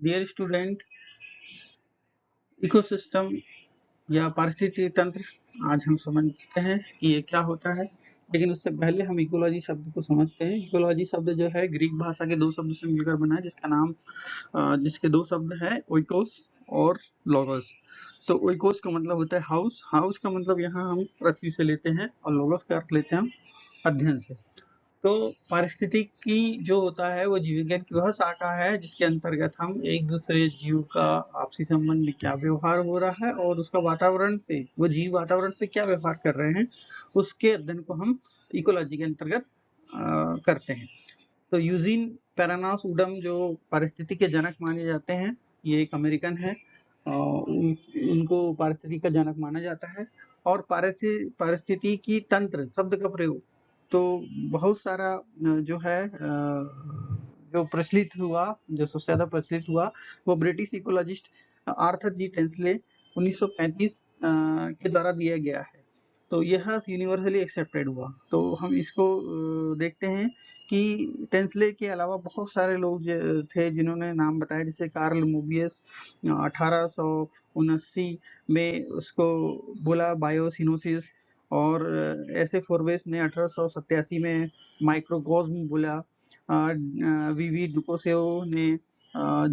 Dear student, ecosystem या पारिस्थितिकी तंत्र आज हम समझते हैं कि ये क्या होता है। लेकिन उससे पहले हम इकोलॉजी शब्द को समझते हैं। इकोलॉजी शब्द जो है ग्रीक भाषा के दो शब्द से मिलकर बना है, जिसके दो शब्द हैं, ओइकोस और लोगोस। तो ओइकोस का मतलब होता है हाउस। हाउस का मतलब यहाँ हम पृथ्वी से लेते हैं, और लोगोस का अर्थ लेते हैं हम अध्ययन से। तो पारिस्थितिकी जो होता है वो जीव विज्ञान की वह शाखा है जिसके अंतर्गत हम एक दूसरे जीव का आपसी संबंध में क्या व्यवहार हो रहा है और उसका वो जीव वातावरण से क्या व्यवहार कर रहे हैं, उसके अध्ययन को हम इकोलॉजी के अंतर्गत करते हैं। तो यूजीन पेरानास उडम जो पारिस्थितिकी के जनक माने जाते हैं, ये एक अमेरिकन है। उनको पारिस्थितिकी का जनक माना जाता है। और पारिस्थितिकी तंत्र शब्द का प्रयोग तो बहुत सारा जो है जो प्रचलित हुआ, जो सबसे ज्यादा प्रचलित हुआ, वो British ecologist Arthur G Tansley 1935 के द्वारा दिया गया है। तो यह यूनिवर्सली एक्सेप्टेड हुआ। तो हम इसको देखते हैं कि टेंसले के अलावा बहुत सारे लोग थे जिन्होंने नाम बताया, जैसे कार्ल मोबियस 1879 में उसको बोला बायोसिनोसिस, और ऐसे फोर्बेस ने 1887 में माइक्रोकॉज्म बोला। वीवी डुकोसेओ ने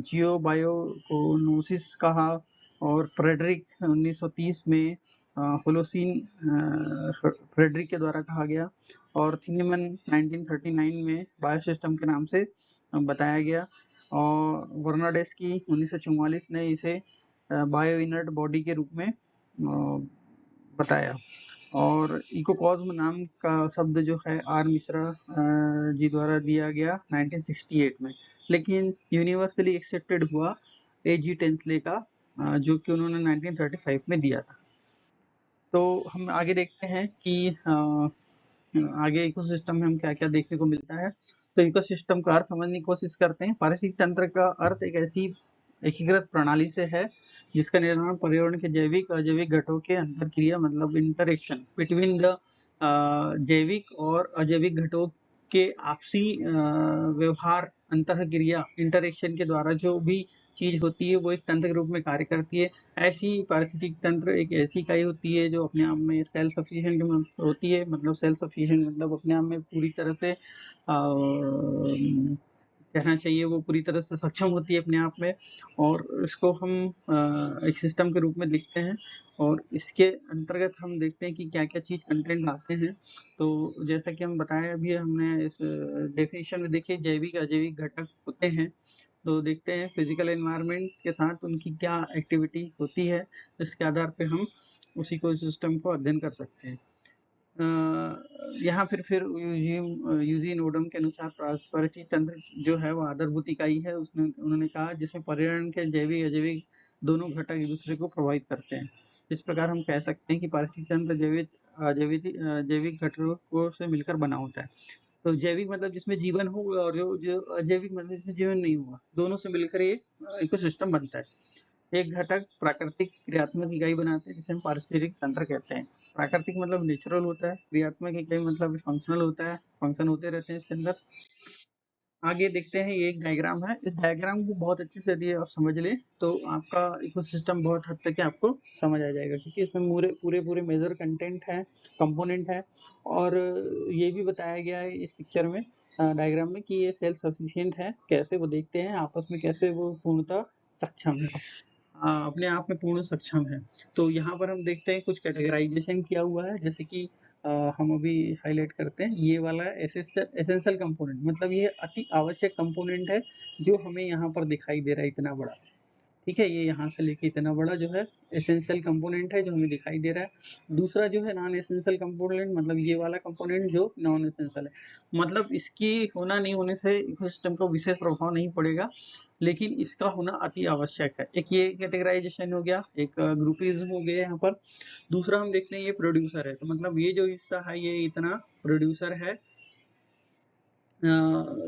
जियोबायोकोनोसिस कहा, और फ्रेडरिक 1930 में होलोसीन फ्रेडरिक के द्वारा कहा गया, और थिनेमन 1939 में बायोसिस्टम के नाम से बताया गया, और वर्नाडेस्की 1944 ने इसे बायो इनर्ट बॉडी के रूप में बताया। और इकोकॉज्म नाम का शब्द जो है आर मिश्रा जी द्वारा दिया गया 1968 में, लेकिन यूनिवर्सली एक्सेप्टेड हुआ एजी टेंसले का, जो कि उन्होंने 1935 में दिया था। तो हम आगे देखते हैं कि आगे इकोसिस्टम में हम क्या क्या देखने को मिलता है। तो इकोसिस्टम का अर्थ समझने की कोशिश करते हैं। पारिस्थितिक तंत्र का अर्थ एक ऐसी एकीकृत प्रणाली से है जिसका निर्माण पर्यावरण के जैविक अजैविक घटकों के अंतरक्रिया मतलब इंटरेक्शन बिटवीन द जैविक और अजैविक घटकों के आपसी व्यवहार अंतरक्रिया इंटरेक्शन के द्वारा जो भी चीज होती है वो एक तंत्र के रूप में कार्य करती है। ऐसी पारिस्थितिक तंत्र एक ऐसी इकाई होती है जो अपने आप में सेल्फ सफिशिएंट होती है। मतलब सेल्फ सफिशिएंट मतलब अपने आप में पूरी तरह से कहना चाहिए वो पूरी तरह से सक्षम होती है अपने आप में, और इसको हम एक सिस्टम के रूप में देखते हैं। और इसके अंतर्गत हम देखते हैं कि क्या क्या चीज कंटेंट आते हैं। तो जैसा कि हम बताया अभी हमने इस डेफिनेशन में देखिए जैविक अजैविक घटक होते हैं। तो देखते हैं फिजिकल एनवायरनमेंट के साथ उनकी क्या एक्टिविटी होती है, इसके आधार पे हम उसी इकोसिस्टम को अध्ययन कर सकते हैं। यहाँ फिर यूजीन ओडम के अनुसार पारिस्थितिक तंत्र जो है वो आधारभूत इकाई है। उन्होंने कहा जिसमें पर्यावरण के जैविक अजैविक दोनों घटक एक दूसरे को प्रभावित करते हैं। इस प्रकार हम कह सकते हैं कि पारिस्थितिक तंत्र जैविक घटकों से मिलकर बना होता है। तो जैविक मतलब जिसमें जीवन हो, और जो अजैविक मतलब जिसमें जीवन नहीं हुआ, दोनों से मिलकर ये इकोसिस्टम बनता है। एक घटक प्राकृतिक क्रियात्मक इकाई बनाते हैं जिसे हम पारिस्थितिक तंत्र कहते हैं। प्राकृतिक मतलब नेचुरल होता है, क्रियात्मक इकाई मतलब फंक्शनल होता है, फंक्शन होते रहते हैं इसके अंदर। आगे देखते हैं, ये एक डायग्राम है। इस डायग्राम को बहुत अच्छे से यदि आप समझ लें तो आपका इकोसिस्टम बहुत हद तक आपको समझ आ जाएगा, क्योंकि इसमें पूरे मेजर कंटेंट है, कंपोनेंट है। और ये भी बताया गया है इस पिक्चर में, डायग्राम में, कि ये सेल्फ सफिशिएंट है। कैसे वो देखते हैं आपस में, कैसे वो पूर्णतः सक्षम है, अपने आप में पूर्ण सक्षम है। तो यहाँ पर हम देखते हैं कुछ कैटेगराइजेशन किया हुआ है, जैसे कि हम अभी हाईलाइट करते हैं ये वाला एसेंशियल कंपोनेंट, मतलब ये अति आवश्यक कंपोनेंट है जो हमें यहाँ पर दिखाई दे रहा है इतना बड़ा। ठीक है, ये यहाँ से लेके इतना बड़ा जो है एसेंशियल कंपोनेंट है जो हमें दिखाई दे रहा है। दूसरा जो है नॉन एसेंशियल कंपोनेंट, मतलब ये वाला कंपोनेंट जो नॉन एसेंशियल है, मतलब इसकी होना नहीं होने से इकोसिस्टम को विशेष प्रभाव नहीं पड़ेगा, लेकिन इसका होना अति आवश्यक है। एक ये कैटेगराइजेशन हो गया, एक ग्रुपिज्म हो गया यहाँ पर। दूसरा हम देखते हैं ये प्रोड्यूसर है, तो मतलब ये जो हिस्सा है ये इतना प्रोड्यूसर है।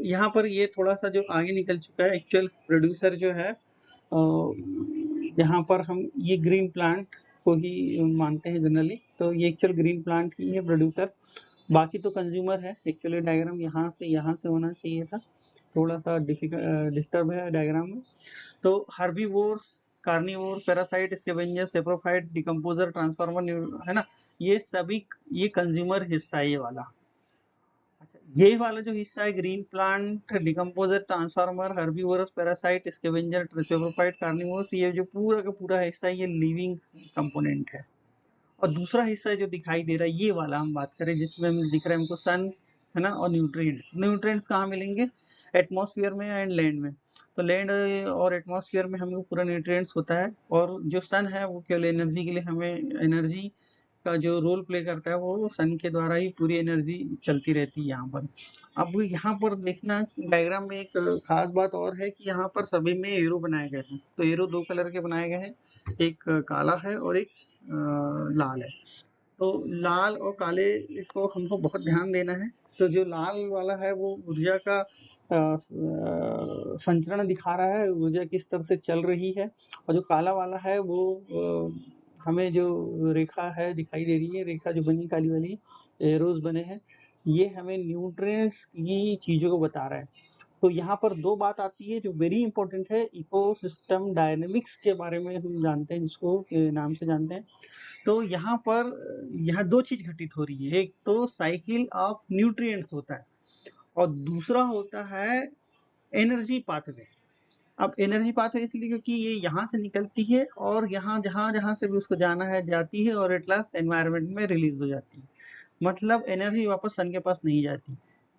यहाँ पर ये थोड़ा सा जो आगे निकल चुका है, एक्चुअल प्रोड्यूसर जो है यहाँ पर हम ये ग्रीन प्लांट को ही मानते हैं जनरली, तो ये एक्चुअल ग्रीन प्लांट ही है प्रोड्यूसर, बाकी तो कंज्यूमर है। एक्चुअली डायग्राम यहाँ से होना चाहिए था, थोड़ा सा डिस्टर्ब है डायग्राम में। तो herbivores, carnivores, parasite, scavenger, saprophyte, decomposer, transformer, है ना, ये सभी ये कंज्यूमर हिस्सा है ये वाला। अच्छा, ये वाला जो हिस्सा है green plant, decomposer, transformer, herbivorous, parasite, scavenger, saprophyte, carnivorous, ये जो पूरा का पूरा हिस्सा है ये लिविंग कंपोनेंट है। और दूसरा हिस्सा जो दिखाई दे रहा है ये वाला हम बात करें, जिसमें हम दिख रहा है हमको सन, है ना, और न्यूट्रिएंट्स। न्यूट्रिएंट्स कहाँ मिलेंगे? एटमॉस्फेयर में एंड लैंड में। तो लैंड और एटमॉस्फेयर में हमको पूरा न्यूट्रिएंट्स होता है, और जो सन है वो केवल एनर्जी के लिए, हमें एनर्जी का जो रोल प्ले करता है वो सन के द्वारा ही पूरी एनर्जी चलती रहती है यहाँ पर। अब यहाँ पर देखना डायग्राम में एक खास बात और है कि यहाँ पर सभी में एरो बनाए गए हैं। तो एरो दो कलर के बनाए गए हैं, एक काला है और एक लाल है। तो लाल और काले को हमको बहुत ध्यान देना है। तो जो लाल वाला है वो ऊर्जा का संचरण दिखा रहा है, ऊर्जा किस तरह से चल रही है। और जो काला वाला है वो हमें जो रेखा है दिखाई दे रही है, रेखा जो बनी काली वाली, एरोज बने हैं, ये हमें न्यूट्रिएंट्स की चीजों को बता रहा है। तो यहाँ पर दो बात आती है जो वेरी इंपॉर्टेंट है, इकोसिस्टम डायनेमिक्स के बारे में हम जानते हैं, जिसको के नाम से जानते हैं। तो यहाँ पर यहाँ दो चीज घटित हो रही है, एक तो साइकिल ऑफ न्यूट्रिएंट्स होता है और दूसरा होता है एनर्जी पाथवे। अब एनर्जी पाथवे इसलिए क्योंकि ये यहाँ से निकलती है और यहाँ जहाँ जहाँ से भी उसको जाना है जाती है और एट लास्ट एनवायरनमेंट में रिलीज हो जाती है। मतलब एनर्जी वापस सन के पास नहीं जाती,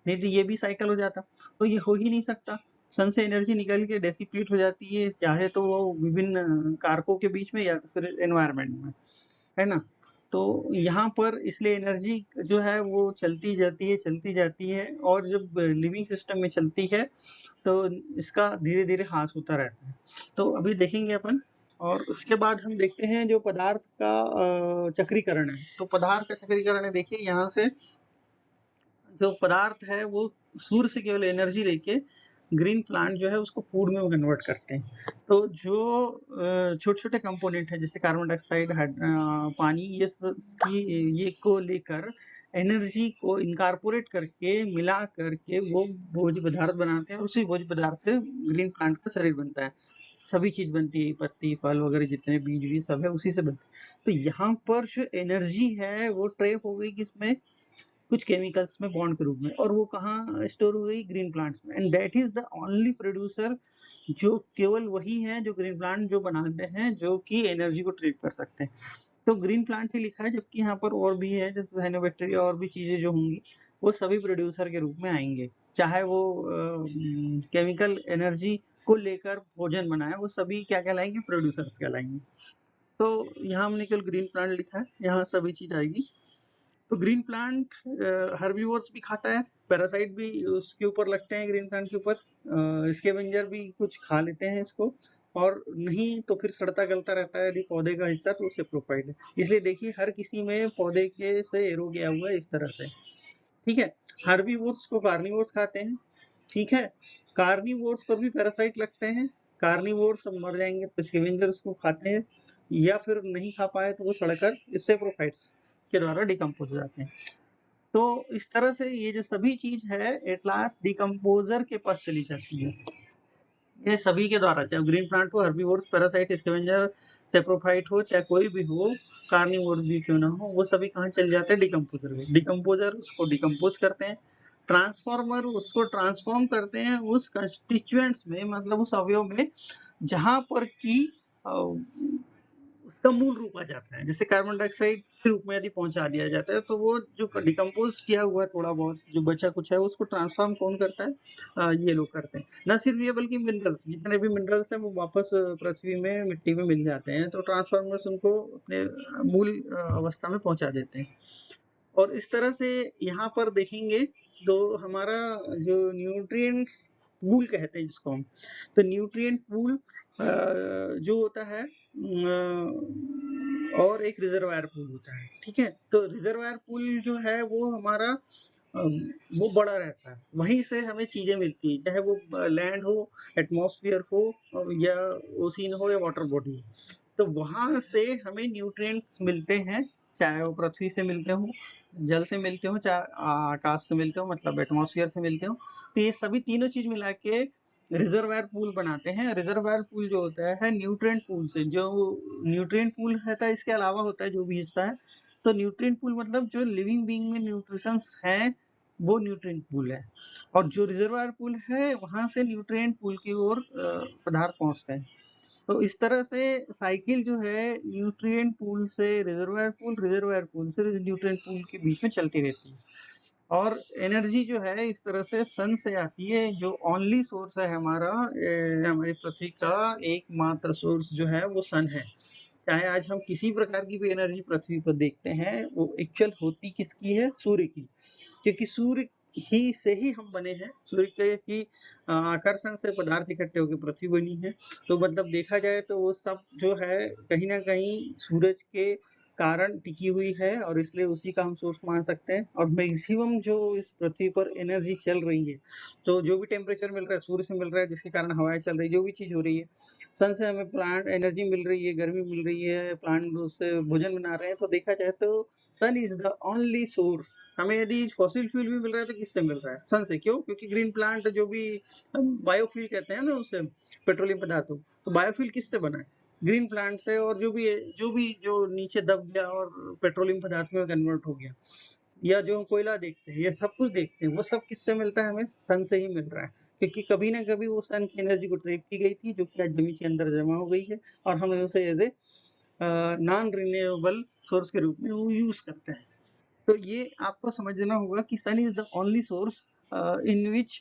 नहीं तो ये भी साइकिल हो जाता। तो ये हो ही नहीं सकता। सन से एनर्जी निकल के डेसिप्लीट हो जाती है, चाहे तो वो विभिन्न कारकों के बीच में या तो फिर एनवायरनमेंट में, है ना। तो यहाँ पर इसलिए एनर्जी जो है वो चलती जाती है, चलती जाती है, और जब लिविंग सिस्टम में चलती है तो इसका धीरे धीरे ह्रास होता रहता है। तो अभी देखेंगे अपन, और उसके बाद हम देखते हैं जो पदार्थ का चक्रीकरण है। तो पदार्थ का चक्रीकरण है, देखिए यहाँ से जो पदार्थ है वो सूर्य से केवल एनर्जी लेके ग्रीन प्लांट जो है उसको फूड में कन्वर्ट करते हैं। तो जो छोटे छोटे कंपोनेंट है जैसे कार्बन डाइऑक्साइड, पानी, ये को लेकर एनर्जी को इनकारपोरेट करके मिला करके वो भोज्य पदार्थ बनाते हैं, और उसी भोज्य पदार्थ से ग्रीन प्लांट का शरीर बनता है। सभी चीज बनती है, पत्ती, फल वगैरह जितने बीज भी सब है उसी से बनते हैं। तो यहाँ पर जो एनर्जी है वो ट्रैप हो गई किसमें? कुछ केमिकल्स में बॉन्ड के रूप में, और वो कहाँ स्टोर हो गई? ग्रीन प्लांट्स में। And that is the only producer, जो केवल वही है जो ग्रीन प्लांट जो बनाते हैं जो कि एनर्जी को ट्रेप कर सकते हैं। तो ग्रीन प्लांट ही लिखा है, जबकि यहाँ पर और भी है जैसे साइनोबैक्टीरिया और भी चीजें जो होंगी वो सभी प्रोड्यूसर के रूप में आएंगे, चाहे वो केमिकल एनर्जी को लेकर भोजन बनाए, वो सभी क्या कहलाएंगे? प्रोड्यूसर्स कहलाएंगे। तो यहाँ हमने केवल ग्रीन प्लांट लिखा है, यहाँ सभी चीज आएगी। तो ग्रीन प्लांट हर्बीवोर्स भी खाता है, पैरासाइट भी उसके ऊपर लगते हैं ग्रीन प्लांट के ऊपर, स्कैवेंजर भी कुछ खा लेते हैं इसको, और नहीं तो फिर सड़ता गलता रहता है यदि पौधे का हिस्सा तो उससे प्रोफाइड है। इसलिए देखिए हर किसी में पौधे के से एरो गया हुआ है इस तरह से, ठीक है। हर्बीवोर्स को कार्निवोर्स खाते हैं, ठीक है। कार्निवोर्स पर भी पैरासाइट लगते हैं, कार्निवोर्स मर जाएंगे तो स्कैवेंजर उसको खाते हैं, या फिर नहीं खा पाए तो वो सड़कर इससे प्रोफाइट्स के द्वारा डिकम्पोज हो जाते हैं। तो इस तरह से ये जो सभी चीज है एट लास्ट डिकम्पोजर के पास चली जाती है, ये सभी के द्वारा, चाहे ग्रीन प्लांट हो, हर्बीवोर्स, पैरासाइट, स्कैवेंजर, सेप्रोफाइट हो, चाहे कोई भी हो, कार्निवोर्स भी क्यों ना हो, वो सभी कहाँ चल जाते हैं? डिकम्पोजर में। डिकम्पोजर उसको डिकम्पोज करते हैं, ट्रांसफॉर्मर उसको ट्रांसफॉर्म करते हैं उस कंस्टिट्यूएंट्स में, मतलब उस अवयव में जहां पर कि उसका मूल रूप आ जाता है। जैसे कार्बन डाइऑक्साइड के रूप में यदि पहुंचा दिया जाता है तो वो जो डिकम्पोज किया हुआ थोड़ा बहुत जो बचा कुछ है उसको ट्रांसफॉर्म कौन करता है? ये लोग करते हैं। न सिर्फ ये बल्कि मिनरल्स, जितने भी मिनरल्स हैं वो वापस पृथ्वी में मिट्टी में मिल जाते हैं, तो ट्रांसफॉर्मर्स उनको अपने मूल अवस्था में पहुंचा देते हैं। और इस तरह से यहाँ पर देखेंगे तो हमारा जो न्यूट्रिएंट्स पूल कहते हैं जिसको हम, तो न्यूट्रिएंट पूल जो होता है और एक रिजर्वायर पूल होता है, ठीक है। तो रिजर्वायर पूल जो है वो हमारा वो बड़ा रहता है, वहीं से हमें चीजें मिलती हैं, चाहे वो लैंड हो, एटमॉस्फेयर हो, या ओशियन हो, या वाटर बॉडी हो। तो वहां से हमें न्यूट्रिएंट्स मिलते हैं, चाहे वो पृथ्वी से मिलते हो, जल से मिलते हो, चाहे आकाश से मिलते हो, मतलब एटमॉस्फेयर से मिलते हो। तो ये सभी तीनों चीज मिला के रिजर्वायर पूल बनाते हैं। रिजर्वायर पूल जो होता है न्यूट्रिएंट पूल से, जो न्यूट्रिएंट पूल रहता है इसके अलावा होता है जो भी हिस्सा है, तो न्यूट्रिएंट पूल मतलब जो लिविंग बीइंग में न्यूट्रिशंस है वो न्यूट्रिएंट पूल है, और जो रिजर्वायर पूल है वहां से न्यूट्रिएंट पूल की ओर पदार्थ पहुंचते हैं। तो इस तरह से साइकिल जो है न्यूट्रिएंट पूल से रिजर्वायर पूल से न्यूट्रिएंट पूल के बीच में चलती रहती है। और एनर्जी जो है इस तरह से सन से आती है, जो ओनली सोर्स है हमारा, हमारी पृथ्वी का एकमात्र सोर्स जो है वो सन है। चाहे आज हम किसी प्रकार की भी एनर्जी पृथ्वी पर देखते हैं, वो एक्चुअल होती किसकी है? सूर्य की, क्योंकि सूर्य ही से ही हम बने हैं। सूर्य के ही आकर्षण से पदार्थ इकट्ठे होकर पृथ्वी बनी है। तो मतलब देखा जाए तो वो सब जो है कहीं ना कहीं सूरज के कारण टिकी हुई है, और इसलिए उसी का हम सोर्स मान सकते हैं। और मैक्सिमम जो इस पृथ्वी पर एनर्जी चल रही है, तो जो भी टेम्परेचर मिल रहा है सूर्य से मिल रहा है, जिसके कारण हवाएं चल रही है, जो भी चीज हो रही है, सन से हमें प्लांट एनर्जी मिल रही है, गर्मी मिल रही है, प्लांट उससे भोजन बना रहे हैं। तो देखा जाए तो सन इज द ओनली सोर्स। हमें यदि फॉसिल फ्यूल भी मिल रहा है तो किससे मिल रहा है? सन से। क्यों? क्योंकि ग्रीन प्लांट जो भी बायोफ्यूल कहते हैं ना उसे, पेट्रोलियम पदार्थों, तो बायोफ्यूल किससे बना है? ग्रीन प्लांट से। और जो नीचे दब गया और पेट्रोलियम पदार्थ में कन्वर्ट हो गया, या जो कोयला देखते हैं, ये सब कुछ देखते हैं, वो सब किससे मिलता है? हमें सन से ही मिल रहा है। क्योंकि कभी ना कभी वो सन की एनर्जी को ट्रैप की गई थी, जो कि आज जमीन के अंदर जमा हो गई है, और हम उसे as a non renewable source के रूप में वो यूज करते हैं। तो ये आपको समझना होगा कि sun is the only source in which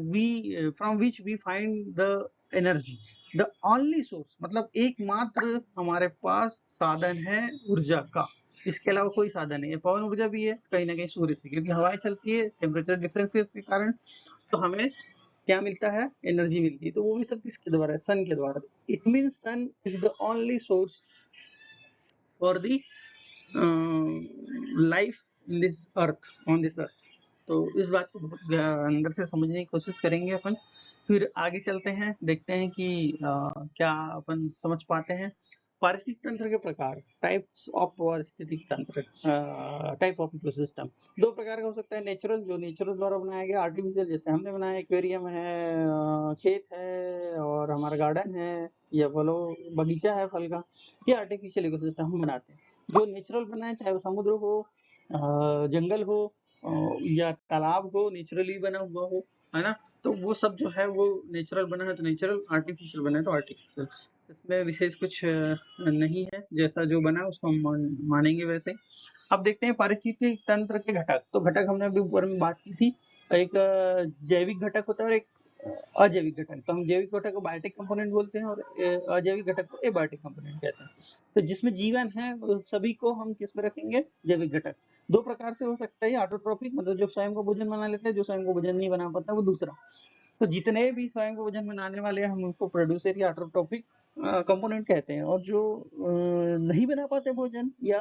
we from which we find the energy. The only source मतलब एकमात्र हमारे पास साधन है ऊर्जा का, इसके अलावा कोई साधन नहीं है। पवन ऊर्जा भी है कहीं ना कहीं सूर्य से, क्योंकि हवाएं चलती है टेम्परेचर डिफरेंसेस के कारण, तो हमें क्या मिलता है? एनर्जी मिलती है। तो वो भी सब किसके द्वारा है? सन के द्वारा। It mean sun is the only source for the life in this earth, on this earth. तो इस बात को बहुत अंदर से समझने की कोशिश करेंगे अपन। फिर आगे चलते हैं, देखते हैं कि क्या अपन समझ पाते हैं। पारिस्थितिक तंत्र के प्रकार, टाइप्स ऑफ पारिस्थितिक तंत्र, टाइप ऑफ इकोसिस्टम। दो प्रकार का हो सकता है। नेचुरल, जो नेचुरल द्वारा बनाया गया। आर्टिफिशियल, जैसे हमने बनाया, एक्वेरियम है, खेत है, और हमारा गार्डन है, या बोलो बगीचा है फल का, ये आर्टिफिशियल इकोसिस्टम हम बनाते हैं। जो नेचुरल बना है, चाहे वो समुद्र हो, जंगल हो, या तालाब हो, नेचुरली बना हुआ हो, है ना, तो वो सब जो है वो नेचुरल बना है तो नेचुरल, आर्टिफिशियल बना है तो आर्टिफिशियल। इसमें विशेष कुछ नहीं है, जैसा जो बना उसको हम मानेंगे वैसे। अब देखते हैं पारिस्थितिक तंत्र के घटक। तो घटक हमने अभी ऊपर में बात की थी, एक जैविक घटक होता है और एक अजैविक घटक। तो हम जैविक घटक को बायोटिक कंपोनेंट बोलते हैं, और अजैविक घटक को एबायोटिक कंपोनेंट कहते हैं। तो जिसमें जीवन है सभी को हम किस में रखेंगे? जैविक घटक। दो प्रकार से हो सकता है, ऑटोट्रॉफिक मतलब जो स्वयं को भोजन बना लेते हैं, जो स्वयं को भोजन नहीं बना पाता वो दूसरा। तो जितने भी स्वयं को भोजन बनाने वाले हैं हम उनको प्रोड्यूसर या ऑटोट्रॉफिक कंपोनेंट कहते हैं। और जो नहीं बना पाते भोजन, या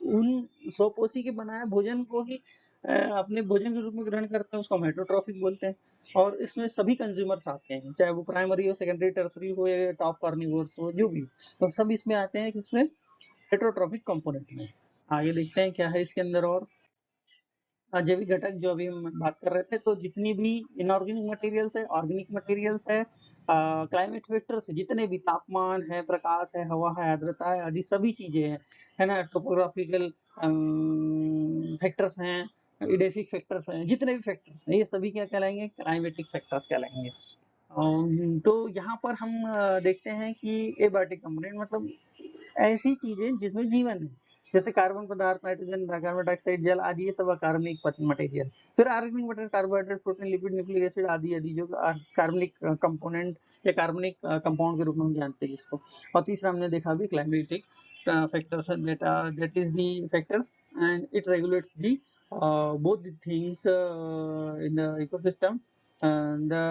उन स्वपोषी के बनाए भोजन को ही अपने भोजन के रूप में ग्रहण करते हैं, उसको हम हेटरोट्रॉफिक बोलते हैं। और इसमें सभी कंज्यूमर्स आते हैं, चाहे वो प्राइमरी हो, सेकेंडरी, टर्सरी हो, या टॉप कार्निवोर्स हो, जो भी, तो सब इसमें आते हैं किसमें? हेटरोट्रॉफिक कंपोनेंट में। आगे देखते हैं क्या है इसके अंदर। और जैविक घटक जो अभी हम बात कर रहे थे, तो जितनी भी इनऑर्गेनिक मटेरियल्स है, ऑर्गेनिक मटेरियल्स है, क्लाइमेट फैक्टर्स, जितने भी तापमान है, प्रकाश है, हवा है, आर्द्रता है, आदि सभी चीजें हैं, है ना, टोपोग्राफिकल फैक्टर्स हैं, इडेफिक फैक्टर्स हैं, जितने भी फैक्टर्स हैं, ये सभी क्या कहलाएंगे? क्लाइमेटिक फैक्टर्स कहलाएंगे। तो यहाँ पर हम देखते हैं कि एबायोटिक कंपोनेंट मतलब ऐसी चीजें जिसमें जीवन है, जैसे कार्बन पदार्थ, नाइट्रोजन, कार्बन डाइऑक्साइड, जल आदि, ये सब अकार्बनिक मटेरियल। फिर organic material, carbohydrate, protein, lipid, nucleic acid आदि आदि, जो कार्बनिक कंपोनेंट या कार्बनिक कंपाउंड के रूप में हम जानते हैं जिसको। और तीसरा हमने देखा भी climatic factors, that is the factors, and it regulates the both the things in the ecosystem. The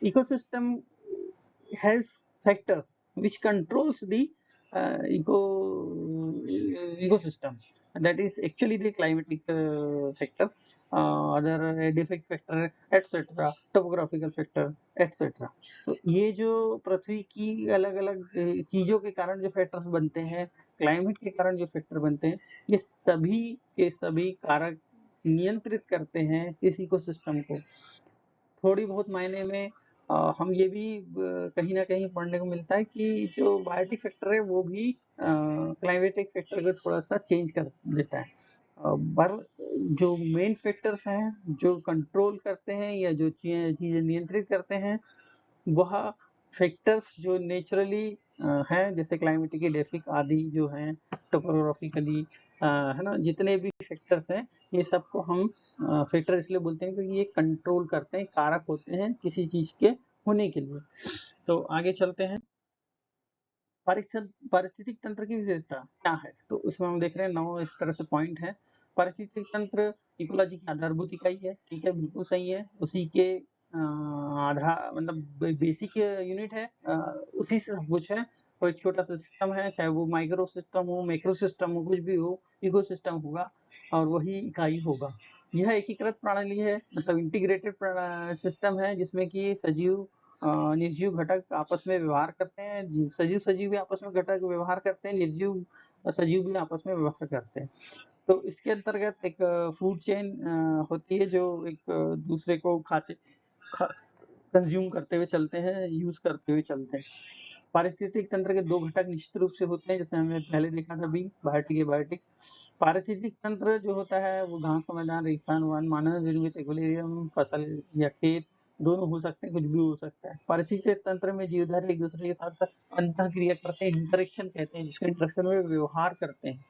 ecosystem has factors which controls the ecosystem, and that is actually the climatic factor, other defect factor, etc., topographical factor, etc. तो ये जो पृथ्वी की अलग अलग चीजों के कारण जो फैक्टर्स बनते हैं, क्लाइमेट के कारण जो फैक्टर बनते हैं, ये सभी के सभी कारक नियंत्रित करते हैं इस इकोसिस्टम को। थोड़ी बहुत मायने में हम ये भी कहीं न कहीं पढ़ने को मिलता है कि जो बायोटिक फैक्टर है वो भी क्लाइमेटिक फैक्टर को थोड़ा-सा चेंज कर देता है। पर जो मेन फैक्टर्स हैं, जो कंट्रोल करते हैं या जो चीज़ें नियंत्रित करते हैं, वह फैक्टर्स जो नेचुरली हैं, जैसे क्लाइमेटिक एडेफिक आदि जो हैं, टोपोग्राफिकली है ना? जितने भी फैक्टर्स हैं, ये सबको हम फैक्टर इसलिए बोलते हैं क्योंकि ये कंट्रोल करते हैं, कारक होते हैं किसी चीज़ के होने के लिए। तो आगे चलते हैं। पारिस्थितिक तंत्र की विशेषता क्या है? तो उसमें हम देख रहे हैं 9 इस तरह से पॉइंट है। पारिस्थितिक तंत्र इकोलॉजी की आधारभूत इकाई है, ठीक है, बिल्कुल सही है। उसी के आधार मतलब बेसिक यूनिट है, उसी से सब कुछ है। कोई छोटा सा सिस्टम है, चाहे वो माइक्रो सिस्टम हो, मैक्रो सिस्टम हो, कुछ भी हो, इकोसिस्टम होगा और वही इकाई होगा। यह एकीकृत प्रणाली है, मतलब इंटीग्रेटेड सिस्टम है, जिसमें कि सजीव निर्जीव घटक आपस में व्यवहार करते हैं। सजीव भी आपस में घटक व्यवहार करते हैं, निर्जीव सजीव भी आपस में व्यवहार करते हैं। तो इसके अंतर्गत एक फूड चेन होती है, जो एक दूसरे को कंज्यूम करते हुए चलते हैं, यूज करते हुए चलते हैं। पारिस्थितिक तंत्र के दो घटक निश्चित रूप से होते हैं, जैसे हमने पहले देखा था अभी, बायोटिक एबायोटिक। पारिस्थितिक तंत्र जो होता है वो घास का मैदान, रेगिस्तान, वन, मानव निर्मित इक्विलिब्रियम, फसल या खेत दोनों हो सकते हैं, कुछ भी हो सकता है। पारिस्थितिक तंत्र में जीवधारी एक दूसरे के साथ अंतःक्रिया करते हैं, इंटरेक्शन कहते हैं, जिसको इंटरेक्शन में व्यवहार करते हैं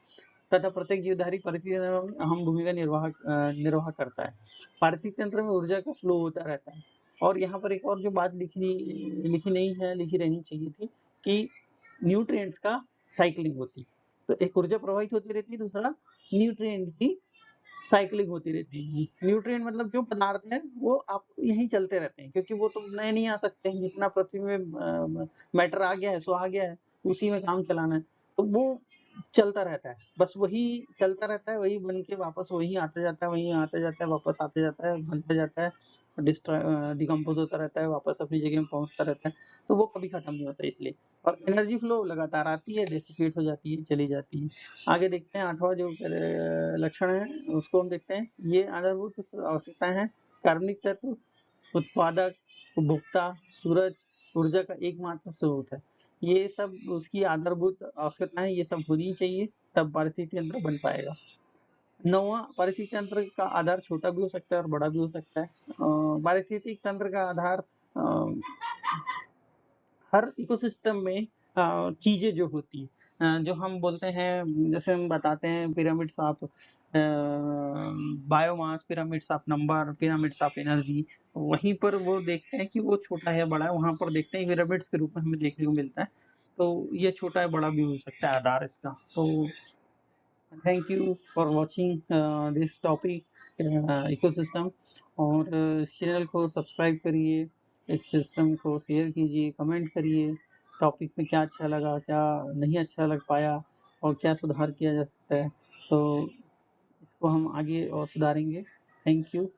तथा प्रत्येक जीवधारी परिस्थिति में अहम भूमिका निर्वाह करता है। पारिस्थितिक तंत्र में ऊर्जा का फ्लो होता रहता है। और यहाँ पर एक और जो बात लिखी नहीं है, लिखी रहनी चाहिए थी कि न्यूट्रिएंट्स का साइक्लिंग होती है। तो एक ऊर्जा प्रवाहित होती रहती है, दूसरा न्यूट्रिएंट की साइक्लिंग होती रहती है। न्यूट्रिएंट मतलब जो पदार्थ है वो आप यहीं चलते रहते हैं, क्योंकि वो तो नए नहीं आ सकते हैं। जितना पृथ्वी में मैटर आ गया है सो आ गया है, उसी में काम चलाना है, तो वो चलता रहता है। बस वही चलता रहता है, वही बन के वापस वही आता जाता है, वही आता जाता है, वापस आता जाता है, बनता जाता है, डिकम्पोज होता रहता है, वापस अपनी जगह में पहुंचता रहता है। तो वो कभी खत्म नहीं होता इसलिए। और एनर्जी फ्लो लगातार आती है, डिसिपेट हो जाती है, चली जाती है। आगे देखते हैं 8वां जो लक्षण है उसको हम देखते हैं। ये आधारभूत आवश्यकताएं हैं। कार्बनिक तत्व, उत्पादक, उपभोक्ता, सूरज, ऊर्जा का एकमात्र स्रोत है। ये सब उसकी आधारभूत आवश्यकताएं, ये सब होनी चाहिए, तब पारिस्थितिक तंत्र बन पाएगा। 9वां, पारिस्थितिक तंत्र का आधार छोटा भी हो सकता है और बड़ा भी हो सकता है। पारिस्थितिक तंत्र का आधार हर इकोसिस्टम में चीजें जो होती हैं, जो हम बोलते हैं, जैसे हम बताते हैं pyramids of biomass, pyramids of number, pyramids of energy, वहीं पर वो देखते हैं कि वो छोटा है बड़ा है, वहां पर देखते हैं पिरामिड्स के रूप में हमें देखने को मिलता है। तो ये छोटा है बड़ा भी हो सकता है आधार इसका। तो thank you for watching this topic ecosystem. और इस चैनल को सब्सक्राइब करिए, इस सिस्टम को शेयर कीजिए, कमेंट करिए, टॉपिक में क्या अच्छा लगा, क्या नहीं अच्छा लग पाया और क्या सुधार किया जा सकता है, तो इसको हम आगे और सुधारेंगे। Thank you.